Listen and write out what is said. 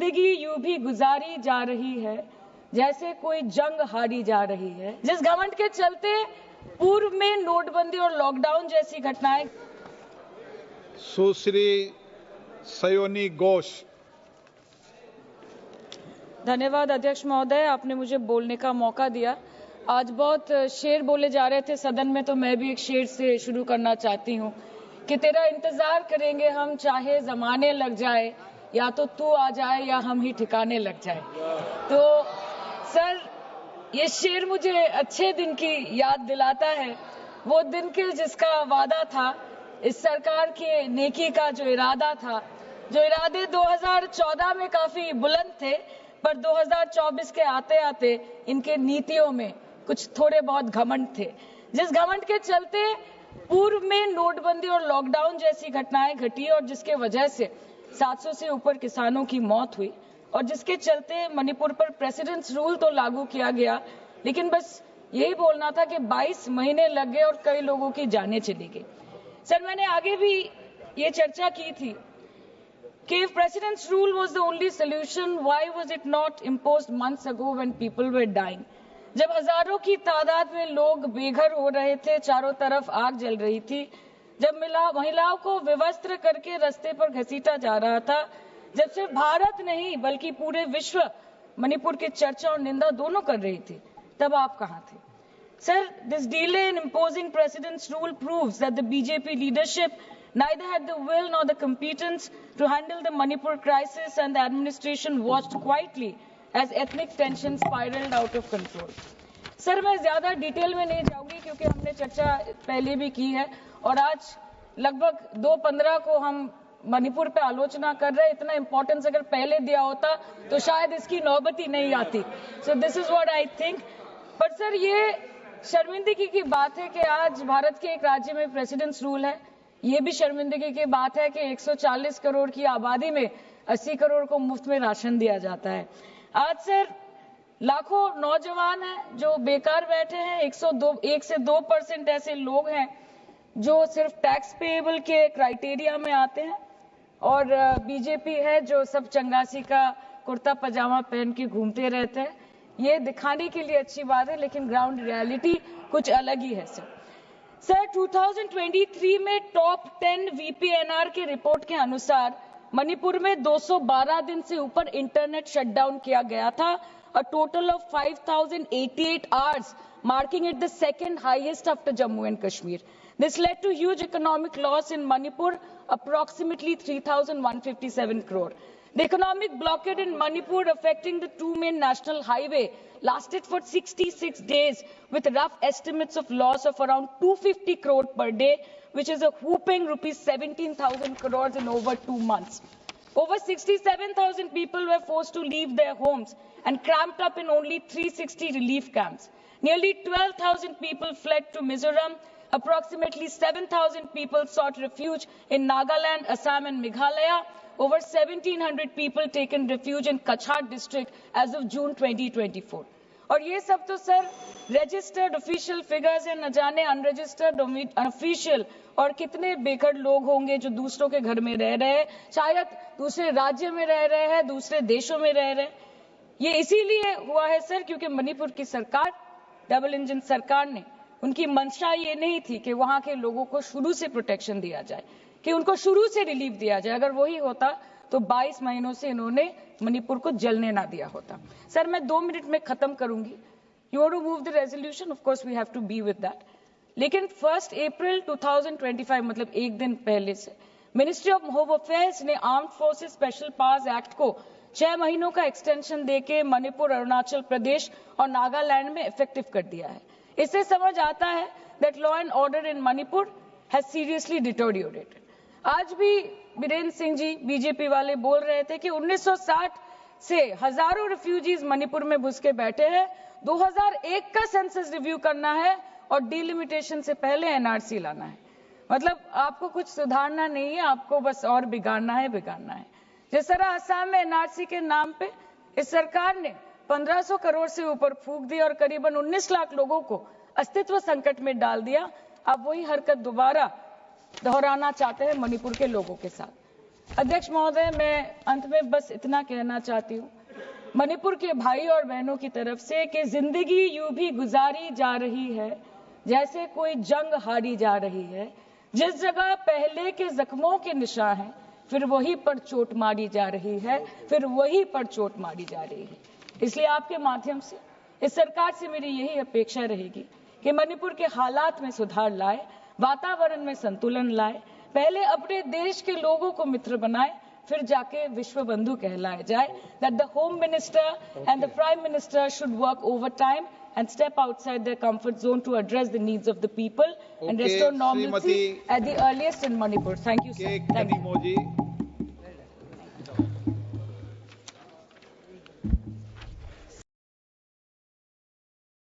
जिंदगी यूं भी गुजारी जा रही है जैसे कोई जंग हारी जा रही है। जिस घमंड के चलते पूर्व में नोटबंदी और लॉकडाउन जैसी घटनाएं। सुश्री सयोनी घोष। धन्यवाद अध्यक्ष महोदय, आपने मुझे बोलने का मौका दिया। आज बहुत शेर बोले जा रहे थे सदन में, तो मैं भी एक शेर से शुरू करना चाहती हूँ कि तेरा इंतजार करेंगे हम, चाहे जमाने लग जाए, या तो तू आ जाए या हम ही ठिकाने लग जाए। तो सर, ये शेर मुझे अच्छे दिन की याद दिलाता है, वो दिन के जिसका वादा था, इस सरकार के नेकी का जो इरादा था, जो इरादे 2014 में काफी बुलंद थे, पर 2024 के आते आते इनके नीतियों में कुछ थोड़े बहुत घमंड थे। जिस घमंड के चलते पूर्व में नोटबंदी और लॉकडाउन जैसी घटनाएं घटी और जिसके वजह से 700 से ऊपर किसानों की मौत हुई, और जिसके चलते मणिपुर पर प्रेसिडेंट्स रूल तो लागू किया गया, लेकिन बस यही बोलना था कि 22 महीने लग गए और कई लोगों की जानें चली गई। सर, मैंने आगे भी ये चर्चा की थी कि if president's rule was the only solution, why was it not imposed months ago when people were dying? जब हजारों की तादाद में लोग बेघर हो रहे थे, चारों तरफ आग जल रही थी, जब महिलाओं को विवस्त्र करके रास्ते पर घसीटा जा रहा था, जब सिर्फ भारत नहीं बल्कि पूरे विश्व मणिपुर की चर्चा और निंदा दोनों कर रही थी, तब आप कहां थे? Sir, this delay in imposing president's rule proves that the BJP leadership neither had the will nor the competence to handle the Manipur crisis, and the administration watched quietly as ethnic tension spiraled out of control. Sir, मैं ज्यादा detail में नहीं जाऊंगी क्योंकि हमने चर्चा पहले भी की है, और आज लगभग 2:15 को हम मणिपुर पे आलोचना कर रहे हैं। इतना इंपॉर्टेंस अगर पहले दिया होता तो शायद इसकी नौबत ही नहीं आती। So this is what I think. पर सर, ये शर्मिंदगी की बात है कि आज भारत के एक राज्य में प्रेसिडेंट्स रूल है। ये भी शर्मिंदगी की बात है कि 140 करोड़ की आबादी में 80 करोड़ को मुफ्त में राशन दिया जाता है। आज सर, लाखों नौजवान हैं जो बेकार बैठे हैं। 1 से 2% ऐसे लोग हैं जो सिर्फ टैक्स पेएबल के क्राइटेरिया में आते हैं, और बीजेपी है जो सब चंगासी का कुर्ता पजामा पहन के घूमते रहते हैं। ये दिखाने के लिए अच्छी बात है, लेकिन ग्राउंड रियलिटी कुछ अलग ही है। सर, 2023 में टॉप 10 VPNR के रिपोर्ट के अनुसार मणिपुर में 212 दिन से ऊपर इंटरनेट शटडाउन किया गया था, a total of 5,088 hours, marking it the second highest after Jammu and Kashmir. This led to huge economic loss in Manipur, approximately 3,157 crore. The economic blockade in Manipur affecting the two main national highway lasted for 66 days, with rough estimates of loss of around 250 crore per day, which is a whooping rupees 17,000 crores in over 2 months. Over 67,000 people were forced to leave their homes and cramped up in only 360 relief camps. Nearly 12,000 people fled to Mizoram. Approximately 7,000 people sought refuge in Nagaland, Assam and Meghalaya. Over 1,700 people taken refuge in Kachhar district as of June 2024. और ये सब तो sir registered official figures है, न जाने unregistered official और कितने बेघर लोग होंगे जो दूसरों के घर में रह रहे हैं, शायद दूसरे राज्य में रह रहे हैं, दूसरे देशों में रह रहे हैं। ये इसीलिए हुआ है सर क्योंकि मणिपुर की सरकार, डबल इंजन सरकार ने, उनकी मंशा ये नहीं थी कि वहां के लोगों को शुरू से प्रोटेक्शन दिया जाए, कि उनको शुरू से रिलीफ दिया जाए। अगर वही होता तो 22 महीनों से इन्होंने मणिपुर को जलने ना दिया होता। सर, मैं 2 मिनट में खत्म करूंगी। You want to move the resolution, of course we have to be with that, लेकिन 1 अप्रैल 2025 मतलब एक दिन पहले से मिनिस्ट्री ऑफ होम अफेयर्स ने armed forces special powers act को 6 महीनों का एक्सटेंशन देके मणिपुर, अरुणाचल प्रदेश और नागालैंड में इफेक्टिव कर दिया है। इससे समझ आता है that law and order in Manipur has seriously deteriorated. आज भी बीरेन्द्र सिंह जी बीजेपी वाले बोल रहे थे कि 1960 से हजारों रिफ्यूजीज मणिपुर में घुस के बैठे हैं, 2001 का सेंसस रिव्यू करना है और डिलिमिटेशन से पहले एनआरसी लाना है। मतलब आपको कुछ सुधारना नहीं है, आपको बस और बिगाड़ना है। जिस तरह असम में एनआरसी के नाम पे इस सरकार ने 1500 करोड़ से ऊपर फूंक दी और करीबन 19 लाख लोगों को अस्तित्व संकट में डाल दिया, अब वही हरकत दोबारा दोहराना चाहते हैं मणिपुर के लोगों के साथ। अध्यक्ष महोदय, मैं अंत में बस इतना कहना चाहती हूँ मणिपुर के भाई और बहनों की तरफ से कि जिंदगी यूं भी गुजारी जा रही है जैसे कोई जंग हारी जा रही है। जिस जगह पहले के जख्मों के निशान हैं, फिर वहीं पर चोट मारी जा रही है, फिर वहीं पर चोट मारी जा रही है। इसलिए आपके माध्यम से इस सरकार से मेरी यही अपेक्षा रहेगी कि मणिपुर के हालात में सुधार लाए, वातावरण में संतुलन लाए, पहले अपने देश के लोगों को मित्र बनाए, फिर जाके विश्व बंधु कहलाए जाए। That the Home Minister and the Prime Minister should work overtime and step outside their comfort zone to address the needs of the people and restore normalcy at the earliest in Manipur. Thank you, sir. Thank you.